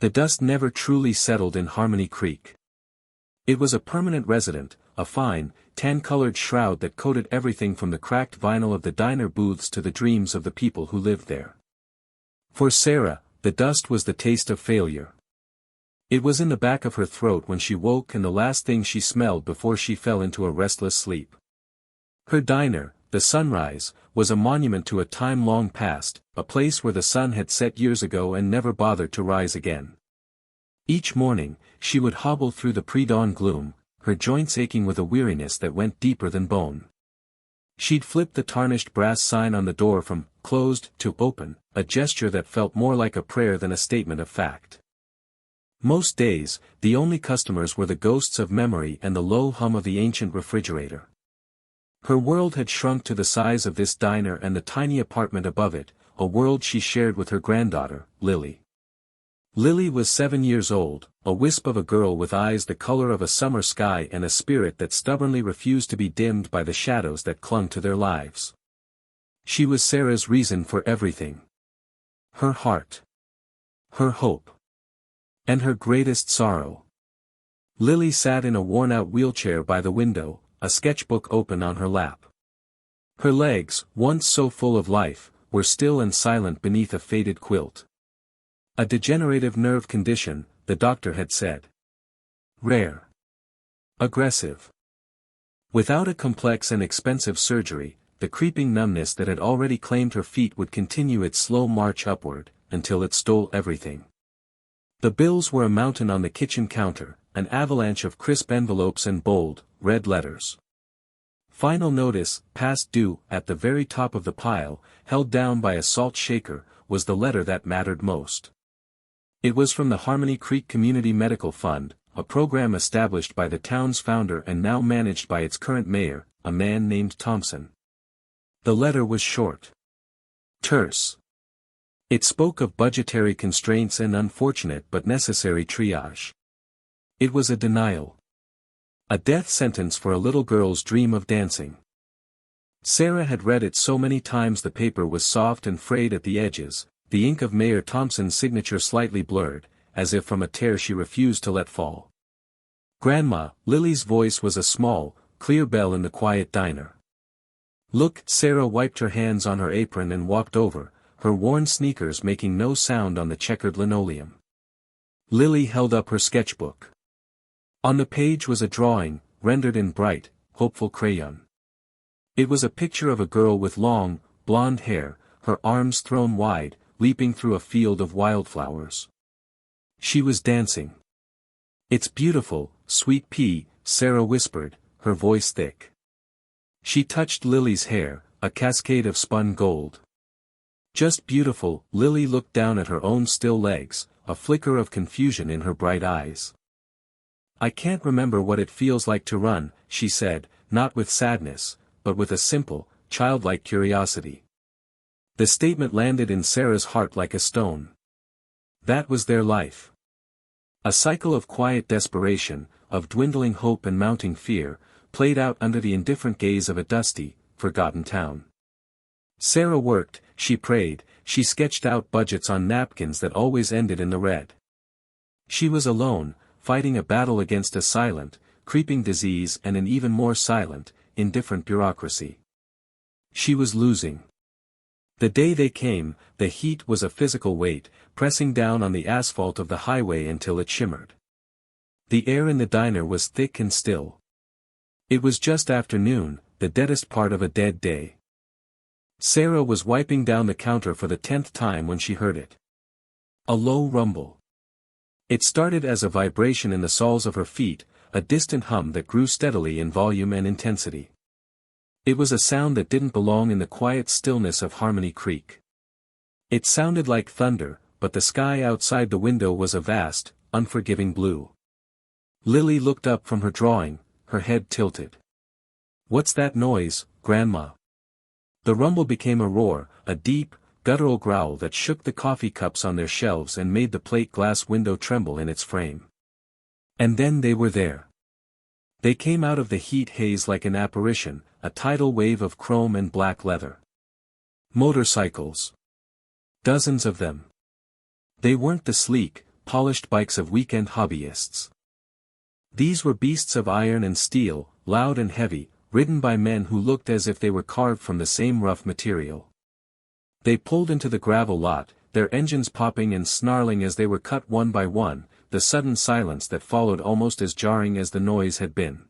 The dust never truly settled in Harmony Creek. It was a permanent resident, a fine, tan-colored shroud that coated everything from the cracked vinyl of the diner booths to the dreams of the people who lived there. For Sarah, the dust was the taste of failure. It was in the back of her throat when she woke and the last thing she smelled before she fell into a restless sleep. Her diner, the Sunrise, was a monument to a time long past, a place where the sun had set years ago and never bothered to rise again. Each morning, she would hobble through the pre-dawn gloom, her joints aching with a weariness that went deeper than bone. She'd flip the tarnished brass sign on the door from closed to open, a gesture that felt more like a prayer than a statement of fact. Most days, the only customers were the ghosts of memory and the low hum of the ancient refrigerator. Her world had shrunk to the size of this diner and the tiny apartment above it, a world she shared with her granddaughter, Lily. Lily was 7 years old, a wisp of a girl with eyes the color of a summer sky and a spirit that stubbornly refused to be dimmed by the shadows that clung to their lives. She was Sarah's reason for everything. Her heart. Her hope. And her greatest sorrow. Lily sat in a worn-out wheelchair by the window, a sketchbook open on her lap. Her legs, once so full of life, were still and silent beneath a faded quilt. A degenerative nerve condition, the doctor had said. Rare. Aggressive. Without a complex and expensive surgery, the creeping numbness that had already claimed her feet would continue its slow march upward, until it stole everything. The bills were a mountain on the kitchen counter, an avalanche of crisp envelopes and bold, red letters. Final notice, past due, at the very top of the pile, held down by a salt shaker, was the letter that mattered most. It was from the Harmony Creek Community Medical Fund, a program established by the town's founder and now managed by its current mayor, a man named Thompson. The letter was short. Terse. It spoke of budgetary constraints and unfortunate but necessary triage. It was a denial. A death sentence for a little girl's dream of dancing. Sarah had read it so many times the paper was soft and frayed at the edges, the ink of Mayor Thompson's signature slightly blurred, as if from a tear she refused to let fall. Grandma, Lily's voice was a small, clear bell in the quiet diner. Look, Sarah wiped her hands on her apron and walked over, her worn sneakers making no sound on the checkered linoleum. Lily held up her sketchbook. On the page was a drawing, rendered in bright, hopeful crayon. It was a picture of a girl with long, blonde hair, her arms thrown wide, leaping through a field of wildflowers. She was dancing. It's beautiful, sweet pea, Sarah whispered, her voice thick. She touched Lily's hair, a cascade of spun gold. Just beautiful, Lily looked down at her own still legs, a flicker of confusion in her bright eyes. I can't remember what it feels like to run, she said, not with sadness, but with a simple, childlike curiosity. The statement landed in Sarah's heart like a stone. That was their life. A cycle of quiet desperation, of dwindling hope and mounting fear, played out under the indifferent gaze of a dusty, forgotten town. Sarah worked, she prayed, she sketched out budgets on napkins that always ended in the red. She was alone, fighting a battle against a silent, creeping disease and an even more silent, indifferent bureaucracy. She was losing. The day they came, the heat was a physical weight, pressing down on the asphalt of the highway until it shimmered. The air in the diner was thick and still. It was just afternoon, the deadest part of a dead day. Sarah was wiping down the counter for the 10th time when she heard it. A low rumble. It started as a vibration in the soles of her feet, a distant hum that grew steadily in volume and intensity. It was a sound that didn't belong in the quiet stillness of Harmony Creek. It sounded like thunder, but the sky outside the window was a vast, unforgiving blue. Lily looked up from her drawing, her head tilted. What's that noise, Grandma? The rumble became a roar, a deep, guttural growl that shook the coffee cups on their shelves and made the plate glass window tremble in its frame. And then they were there. They came out of the heat haze like an apparition, a tidal wave of chrome and black leather. Motorcycles. Dozens of them. They weren't the sleek, polished bikes of weekend hobbyists. These were beasts of iron and steel, loud and heavy, ridden by men who looked as if they were carved from the same rough material. They pulled into the gravel lot, their engines popping and snarling as they were cut one by one, the sudden silence that followed almost as jarring as the noise had been.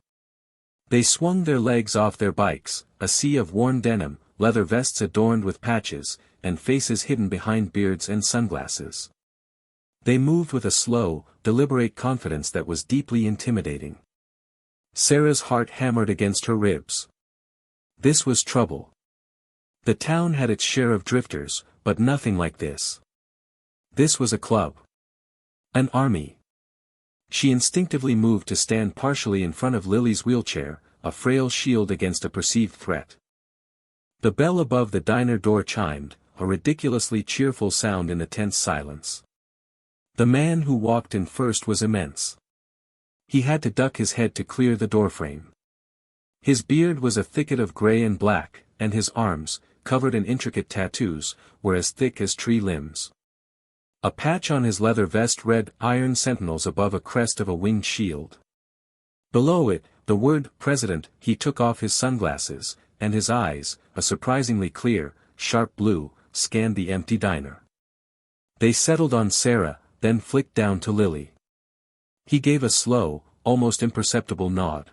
They swung their legs off their bikes, a sea of worn denim, leather vests adorned with patches, and faces hidden behind beards and sunglasses. They moved with a slow, deliberate confidence that was deeply intimidating. Sarah's heart hammered against her ribs. This was trouble. The town had its share of drifters, but nothing like this. This was a club. An army. She instinctively moved to stand partially in front of Lily's wheelchair, a frail shield against a perceived threat. The bell above the diner door chimed, a ridiculously cheerful sound in the tense silence. The man who walked in first was immense. He had to duck his head to clear the doorframe. His beard was a thicket of gray and black, and his arms, covered in intricate tattoos, were as thick as tree limbs. A patch on his leather vest read "Iron Sentinels" above a crest of a winged shield. Below it, the word "President." He took off his sunglasses, and his eyes, a surprisingly clear, sharp blue, scanned the empty diner. They settled on Sarah, then flicked down to Lily. He gave a slow, almost imperceptible nod.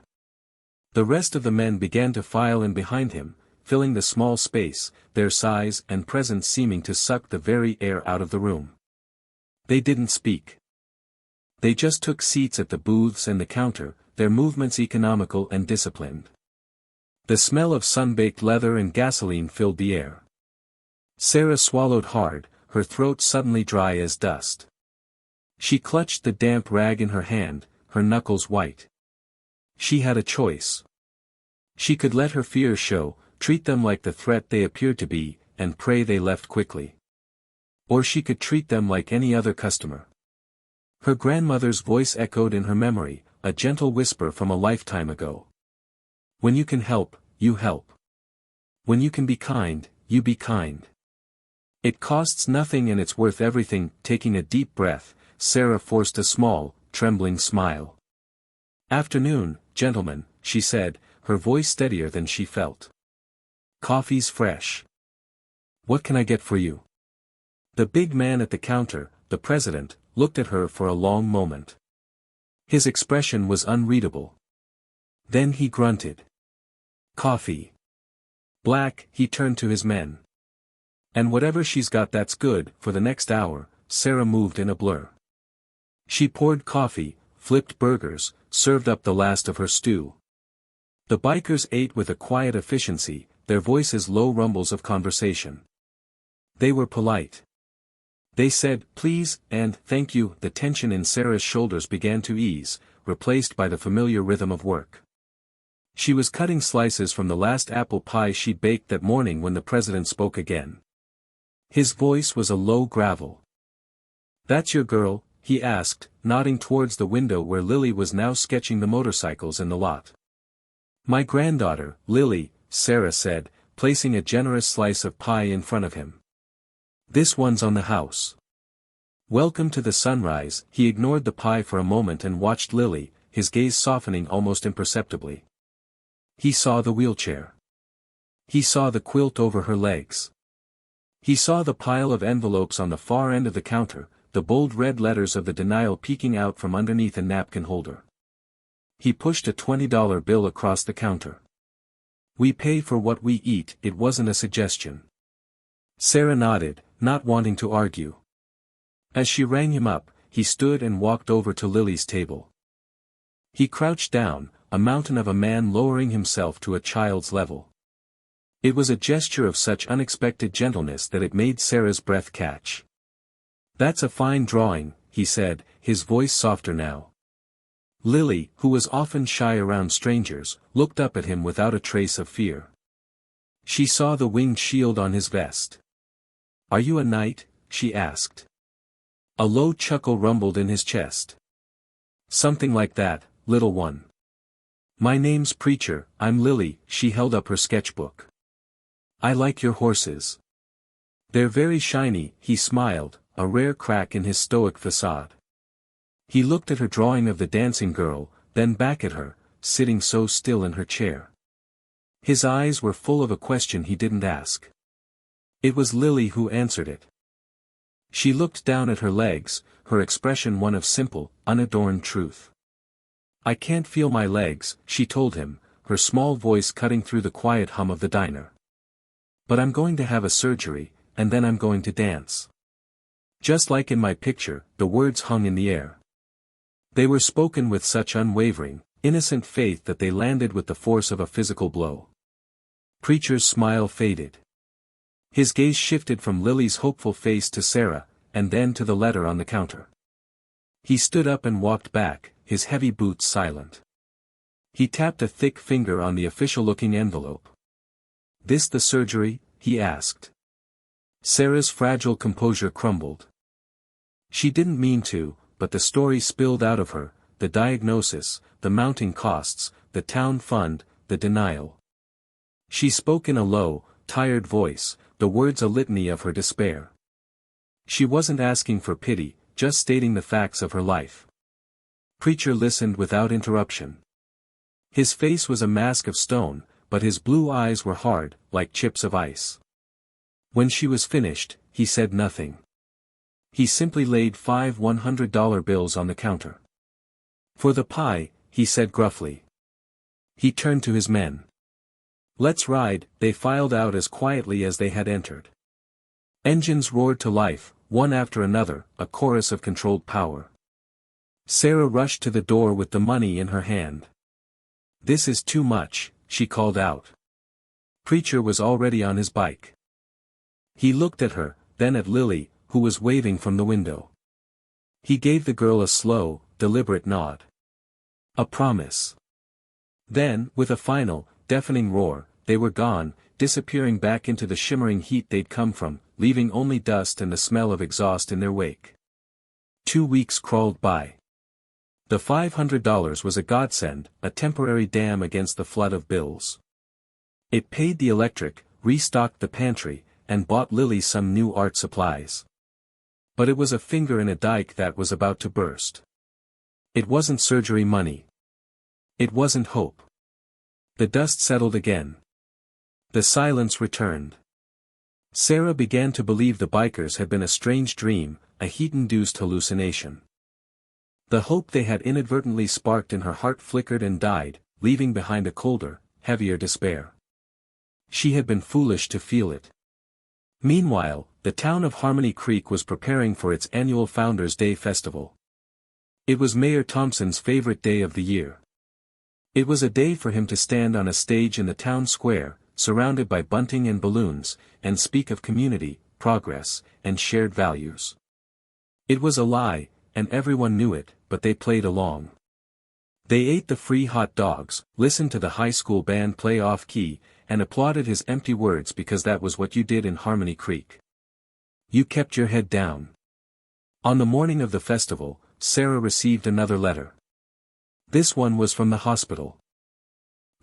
The rest of the men began to file in behind him, filling the small space, their size and presence seeming to suck the very air out of the room. They didn't speak. They just took seats at the booths and the counter, their movements economical and disciplined. The smell of sun-baked leather and gasoline filled the air. Sarah swallowed hard, her throat suddenly dry as dust. She clutched the damp rag in her hand, her knuckles white. She had a choice. She could let her fears show, treat them like the threat they appeared to be, and pray they left quickly. Or she could treat them like any other customer. Her grandmother's voice echoed in her memory, a gentle whisper from a lifetime ago. When you can help, you help. When you can be kind, you be kind. It costs nothing and it's worth everything. Taking a deep breath, Sarah forced a small, trembling smile. Afternoon, gentlemen, she said, her voice steadier than she felt. Coffee's fresh. What can I get for you? The big man at the counter, the president, looked at her for a long moment. His expression was unreadable. Then he grunted. Coffee. Black. He turned to his men. And whatever she's got that's good. For the next hour, Sarah moved in a blur. She poured coffee, flipped burgers, served up the last of her stew. The bikers ate with a quiet efficiency, their voices low rumbles of conversation. They were polite. They said, please, and thank you. The tension in Sarah's shoulders began to ease, replaced by the familiar rhythm of work. She was cutting slices from the last apple pie she baked that morning when the president spoke again. His voice was a low gravel. That's your girl? He asked, nodding towards the window where Lily was now sketching the motorcycles in the lot. My granddaughter, Lily, Sarah said, placing a generous slice of pie in front of him. This one's on the house. Welcome to the sunrise. He ignored the pie for a moment and watched Lily, his gaze softening almost imperceptibly. He saw the wheelchair. He saw the quilt over her legs. He saw the pile of envelopes on the far end of the counter, the bold red letters of the denial peeking out from underneath a napkin holder. He pushed a $20 bill across the counter. We pay for what we eat. It wasn't a suggestion. Sarah nodded, not wanting to argue. As she rang him up, he stood and walked over to Lily's table. He crouched down, a mountain of a man lowering himself to a child's level. It was a gesture of such unexpected gentleness that it made Sarah's breath catch. That's a fine drawing, he said, his voice softer now. Lily, who was often shy around strangers, looked up at him without a trace of fear. She saw the winged shield on his vest. Are you a knight? She asked. A low chuckle rumbled in his chest. Something like that, little one. My name's Preacher. I'm Lily. She held up her sketchbook. I like your horses. They're very shiny. He smiled, a rare crack in his stoic facade. He looked at her drawing of the dancing girl, then back at her, sitting so still in her chair. His eyes were full of a question he didn't ask. It was Lily who answered it. She looked down at her legs, her expression one of simple, unadorned truth. "I can't feel my legs," she told him, her small voice cutting through the quiet hum of the diner. "But I'm going to have a surgery, and then I'm going to dance." Just like in my picture, the words hung in the air. They were spoken with such unwavering, innocent faith that they landed with the force of a physical blow. Preacher's smile faded. His gaze shifted from Lily's hopeful face to Sarah, and then to the letter on the counter. He stood up and walked back, his heavy boots silent. He tapped a thick finger on the official-looking envelope. "This the surgery?" he asked. Sarah's fragile composure crumbled. She didn't mean to, but the story spilled out of her, the diagnosis, the mounting costs, the town fund, the denial. She spoke in a low, tired voice, the words a litany of her despair. She wasn't asking for pity, just stating the facts of her life. Preacher listened without interruption. His face was a mask of stone, but his blue eyes were hard, like chips of ice. When she was finished, he said nothing. He simply laid 5 $100 bills on the counter. "For the pie," he said gruffly. He turned to his men. "Let's ride." They filed out as quietly as they had entered. Engines roared to life, one after another, a chorus of controlled power. Sarah rushed to the door with the money in her hand. "This is too much," she called out. Preacher was already on his bike. He looked at her, then at Lily, who was waving from the window. He gave the girl a slow, deliberate nod. A promise. Then, with a final, deafening roar, they were gone, disappearing back into the shimmering heat they'd come from, leaving only dust and the smell of exhaust in their wake. 2 weeks crawled by. The $500 was a godsend, a temporary dam against the flood of bills. It paid the electric, restocked the pantry, and bought Lily some new art supplies. But it was a finger in a dike that was about to burst. It wasn't surgery money. It wasn't hope. The dust settled again. The silence returned. Sarah began to believe the bikers had been a strange dream, a heat-induced hallucination. The hope they had inadvertently sparked in her heart flickered and died, leaving behind a colder, heavier despair. She had been foolish to feel it. Meanwhile, the town of Harmony Creek was preparing for its annual Founders' Day festival. It was Mayor Thompson's favorite day of the year. It was a day for him to stand on a stage in the town square, surrounded by bunting and balloons, and speak of community, progress, and shared values. It was a lie, and everyone knew it, but they played along. They ate the free hot dogs, listened to the high school band play off-key, and applauded his empty words because that was what you did in Harmony Creek. You kept your head down. On the morning of the festival, Sarah received another letter. This one was from the hospital.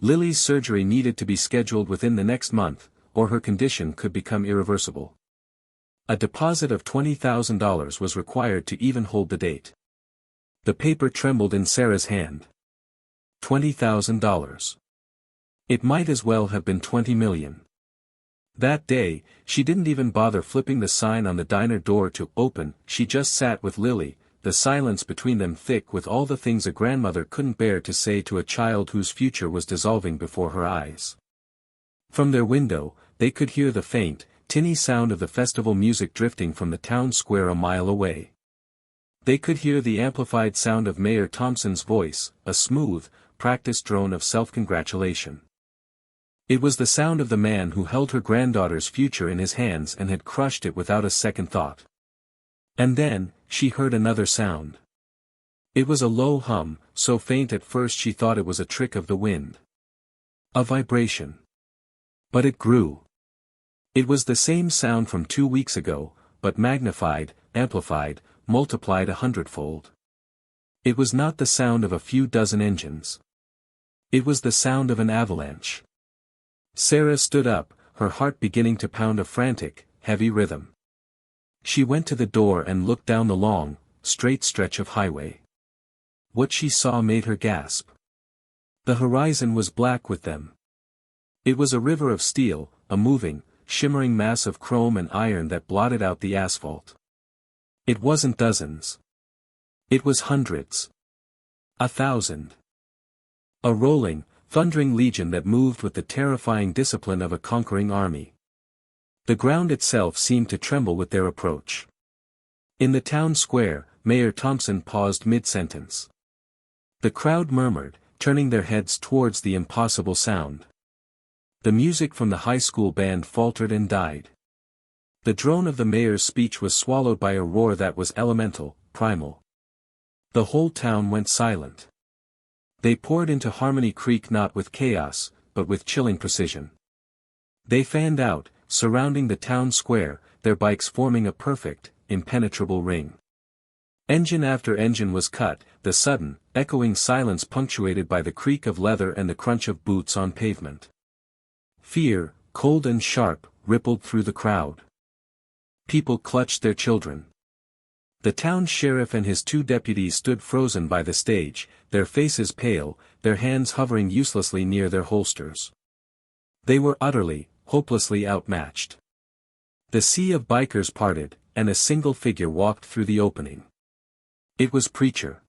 Lily's surgery needed to be scheduled within the next month, or her condition could become irreversible. A deposit of $20,000 was required to even hold the date. The paper trembled in Sarah's hand. $20,000. It might as well have been 20 million. That day, she didn't even bother flipping the sign on the diner door to open, she just sat with Lily, the silence between them thick with all the things a grandmother couldn't bear to say to a child whose future was dissolving before her eyes. From their window, they could hear the faint, tinny sound of the festival music drifting from the town square a mile away. They could hear the amplified sound of Mayor Thompson's voice, a smooth, practiced drone of self-congratulation. It was the sound of the man who held her granddaughter's future in his hands and had crushed it without a second thought. And then, she heard another sound. It was a low hum, so faint at first she thought it was a trick of the wind. A vibration. But it grew. It was the same sound from 2 weeks ago, but magnified, amplified, multiplied 100-fold. It was not the sound of a few dozen engines. It was the sound of an avalanche. Sarah stood up, her heart beginning to pound a frantic, heavy rhythm. She went to the door and looked down the long, straight stretch of highway. What she saw made her gasp. The horizon was black with them. It was a river of steel, a moving, shimmering mass of chrome and iron that blotted out the asphalt. It wasn't dozens. It was hundreds. 1,000. A rolling, thundering legion that moved with the terrifying discipline of a conquering army. The ground itself seemed to tremble with their approach. In the town square, Mayor Thompson paused mid-sentence. The crowd murmured, turning their heads towards the impossible sound. The music from the high school band faltered and died. The drone of the mayor's speech was swallowed by a roar that was elemental, primal. The whole town went silent. They poured into Harmony Creek not with chaos, but with chilling precision. They fanned out, surrounding the town square, their bikes forming a perfect, impenetrable ring. Engine after engine was cut, the sudden, echoing silence punctuated by the creak of leather and the crunch of boots on pavement. Fear, cold and sharp, rippled through the crowd. People clutched their children. The town sheriff and his 2 deputies stood frozen by the stage, their faces pale, their hands hovering uselessly near their holsters. They were utterly, hopelessly outmatched. The sea of bikers parted, and a single figure walked through the opening. It was Preacher.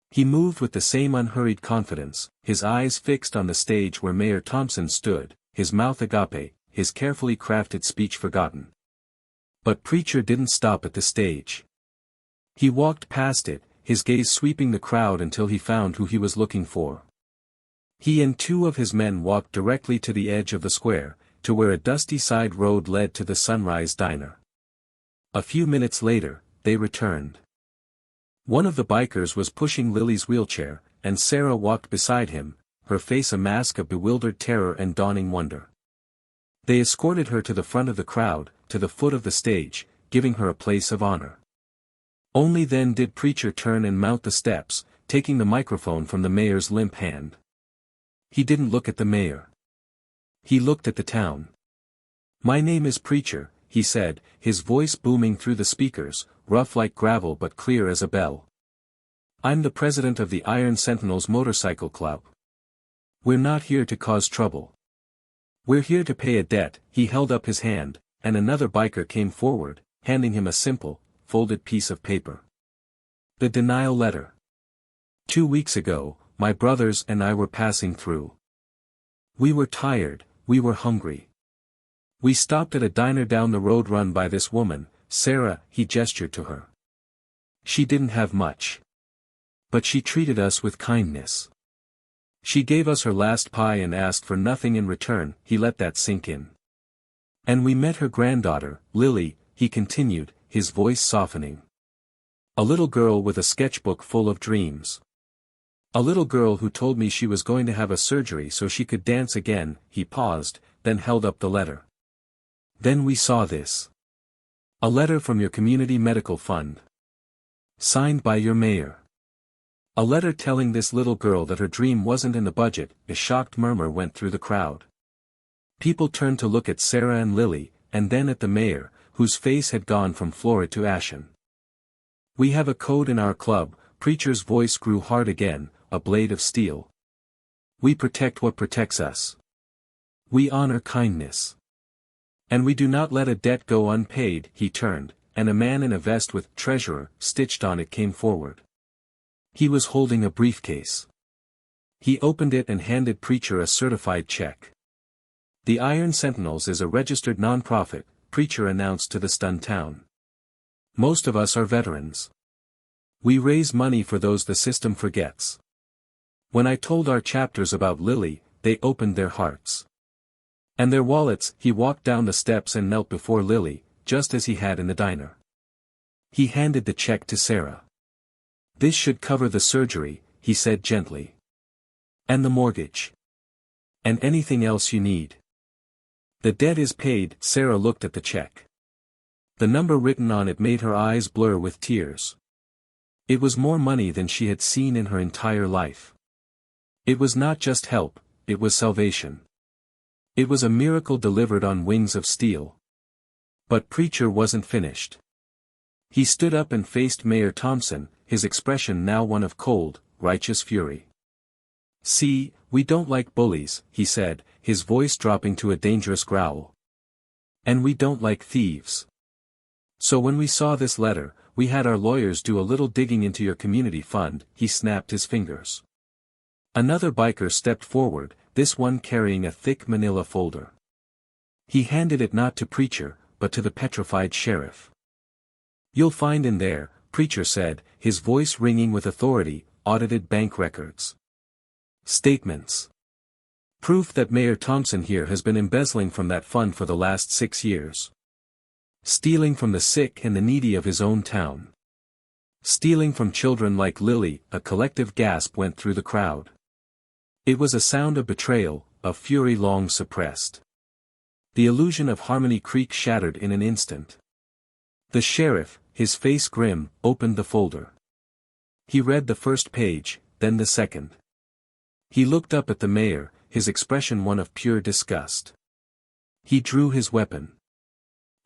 He moved with the same unhurried confidence, his eyes fixed on the stage where Mayor Thompson stood, his mouth agape, his carefully crafted speech forgotten. But Preacher didn't stop at the stage. He walked past it, his gaze sweeping the crowd until he found who he was looking for. He and 2 of his men walked directly to the edge of the square, to where a dusty side road led to the Sunrise Diner. A few minutes later, they returned. One of the bikers was pushing Lily's wheelchair, and Sarah walked beside him, her face a mask of bewildered terror and dawning wonder. They escorted her to the front of the crowd, to the foot of the stage, giving her a place of honor. Only then did Preacher turn and mount the steps, taking the microphone from the mayor's limp hand. He didn't look at the mayor. He looked at the town. "My name is Preacher," he said, his voice booming through the speakers, rough like gravel but clear as a bell. "I'm the president of the Iron Sentinels Motorcycle Club. We're not here to cause trouble. We're here to pay a debt." He held up his hand, and another biker came forward, handing him a simple, folded piece of paper. The denial letter. 2 weeks ago, my brothers and I were passing through. We were tired, we were hungry. We stopped at a diner down the road run by this woman, Sarah. He gestured to her. She didn't have much. But she treated us with kindness. She gave us her last pie and asked for nothing in return. He let that sink in. And we met her granddaughter, Lily, he continued, his voice softening. A little girl with a sketchbook full of dreams. A little girl who told me she was going to have a surgery so she could dance again. He paused, then held up the letter. Then we saw this. A letter from your community medical fund. Signed by your mayor. A letter telling this little girl that her dream wasn't in the budget. A shocked murmur went through the crowd. People turned to look at Sarah and Lily, and then at the mayor, whose face had gone from florid to ashen. We have a code in our club. Preacher's voice grew hard again, a blade of steel. We protect what protects us. We honor kindness. And we do not let a debt go unpaid. He turned, and a man in a vest with "Treasurer" stitched on it came forward. He was holding a briefcase. He opened it and handed Preacher a certified check. The Iron Sentinels is a registered non-profit, Preacher announced to the stunned town. Most of us are veterans. We raise money for those the system forgets. When I told our chapters about Lily, they opened their hearts. And their wallets. He walked down the steps and knelt before Lily, just as he had in the diner. He handed the check to Sarah. This should cover the surgery, he said gently. And the mortgage. And anything else you need. The debt is paid. Sarah looked at the check. The number written on it made her eyes blur with tears. It was more money than she had seen in her entire life. It was not just help, it was salvation. It was a miracle delivered on wings of steel. But Preacher wasn't finished. He stood up and faced Mayor Thompson, his expression now one of cold, righteous fury. "See, we don't like bullies," he said, his voice dropping to a dangerous growl. "And we don't like thieves. So when we saw this letter, we had our lawyers do a little digging into your community fund." He snapped his fingers. Another biker stepped forward, this one carrying a thick manila folder. He handed it not to Preacher, but to the petrified sheriff. "You'll find in there," Preacher said, his voice ringing with authority, "audited bank records. Statements. Proof that Mayor Thompson here has been embezzling from that fund for the last 6 years. Stealing from the sick and the needy of his own town. Stealing from children like Lily." A collective gasp went through the crowd. It was a sound of betrayal, of fury long suppressed. The illusion of Harmony Creek shattered in an instant. The sheriff, his face grim, opened the folder. He read the first page, then the second. He looked up at the mayor, his expression one of pure disgust. He drew his weapon.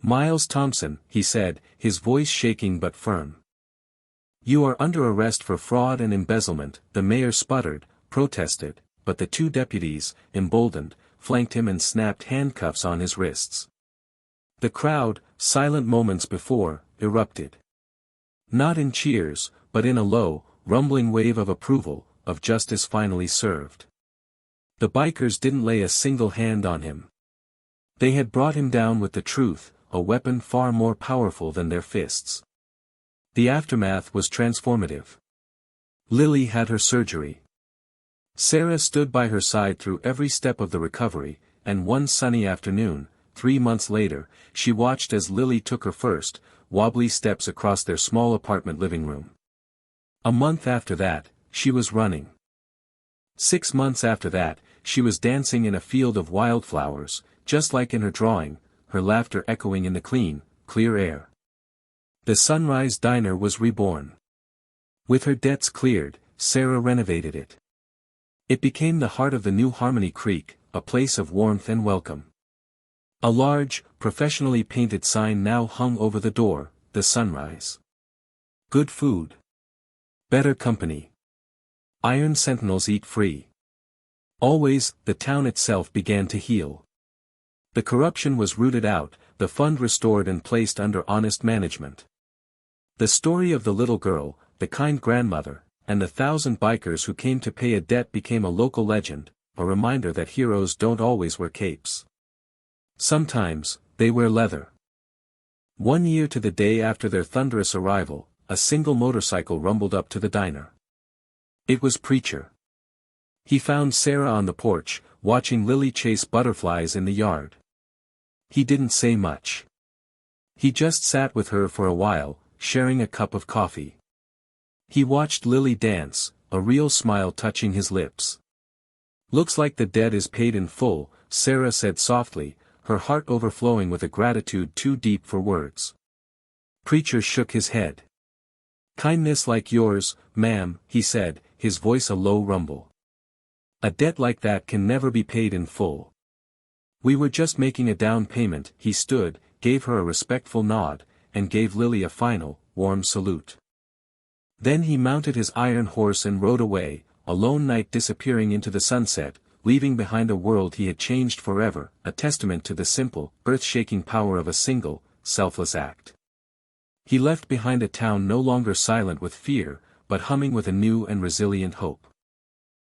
"Miles Thompson," he said, his voice shaking but firm. "You are under arrest for fraud and embezzlement." The mayor sputtered, protested, but the 2 deputies, emboldened, flanked him and snapped handcuffs on his wrists. The crowd, silent moments before, erupted. Not in cheers, but in a low, rumbling wave of approval, of justice finally served. The bikers didn't lay a single hand on him. They had brought him down with the truth, a weapon far more powerful than their fists. The aftermath was transformative. Lily had her surgery. Sarah stood by her side through every step of the recovery, and one sunny afternoon, 3 months later, she watched as Lily took her first, wobbly steps across their small apartment living room. A month after that, she was running. 6 months after that, she was dancing in a field of wildflowers, just like in her drawing, her laughter echoing in the clean, clear air. The Sunrise Diner was reborn. With her debts cleared, Sarah renovated it. It became the heart of the new Harmony Creek, a place of warmth and welcome. A large, professionally painted sign now hung over the door, "The Sunrise." Good food. Better company. Iron Sentinels eat free. Always, the town itself began to heal. The corruption was rooted out, the fund restored and placed under honest management. The story of the little girl, the kind grandmother, and the 1,000 bikers who came to pay a debt became a local legend, a reminder that heroes don't always wear capes. Sometimes, they wear leather. 1 year to the day after their thunderous arrival, a single motorcycle rumbled up to the diner. It was Preacher. He found Sarah on the porch, watching Lily chase butterflies in the yard. He didn't say much. He just sat with her for a while, sharing a cup of coffee. He watched Lily dance, a real smile touching his lips. "Looks like the debt is paid in full," Sarah said softly, her heart overflowing with a gratitude too deep for words. Preacher shook his head. "Kindness like yours, ma'am," he said, his voice a low rumble. "A debt like that can never be paid in full. We were just making a down payment." He stood, gave her a respectful nod, and gave Lily a final, warm salute. Then he mounted his iron horse and rode away, a lone knight disappearing into the sunset, leaving behind a world he had changed forever, a testament to the simple, earth-shaking power of a single, selfless act. He left behind a town no longer silent with fear, but humming with a new and resilient hope.